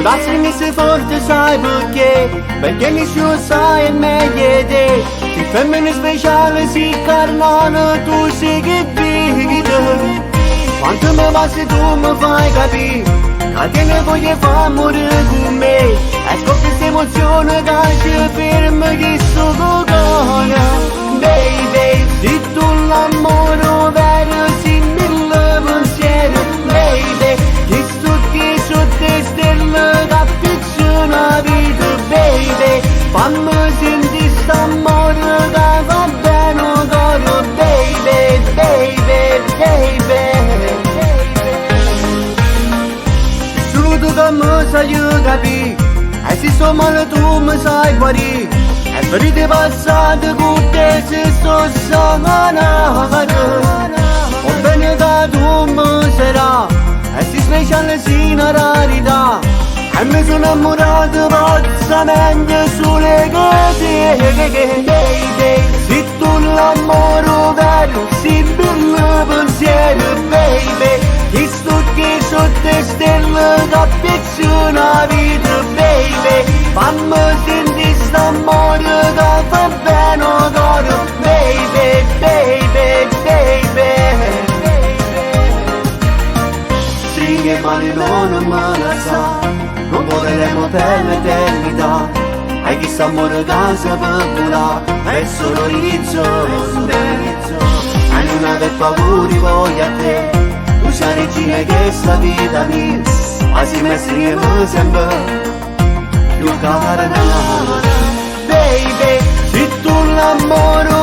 la stringesse forte sai perché nessuno sa è meglio te. Che femmine speciale si carnale tu sei che vedi. Quanto mi va se tu mi fai capire che te ne voglio far morire con me. Ecco questa emozione che ci ferma che sto cocona. Baby, se tu l'amore vero si mille pensieri. Baby, che sto qui sotto le stelle che appicciano la vita. Baby, fammi sentire st'amore che fa bene al cuore. Baby, baby, baby. Solo tu che mi sai capire, e se sto male tu mi sai guarire. E ferite passate con te se sto sanando. O bene che tu mi sarai, e se speciale si una rarità. E mi sono innamorato pazzamente sulle cose. Baby, se tu l'amore vero si bella pensiero. Baby, che sto qui sotto le stelle che appicciano la vita. Baby, fammi sentire st'amore che fa bene al cuore. Baby, baby, baby. Stringhe mani non me la sa, non voleremo per l'eternità. Hai chissà amore che si può volare verso l'orizzonte. E non avere paura voglio a te, tu sei regina che sta vita mia. Ma si messeremo sempre più cara. Baby, se tu l'amore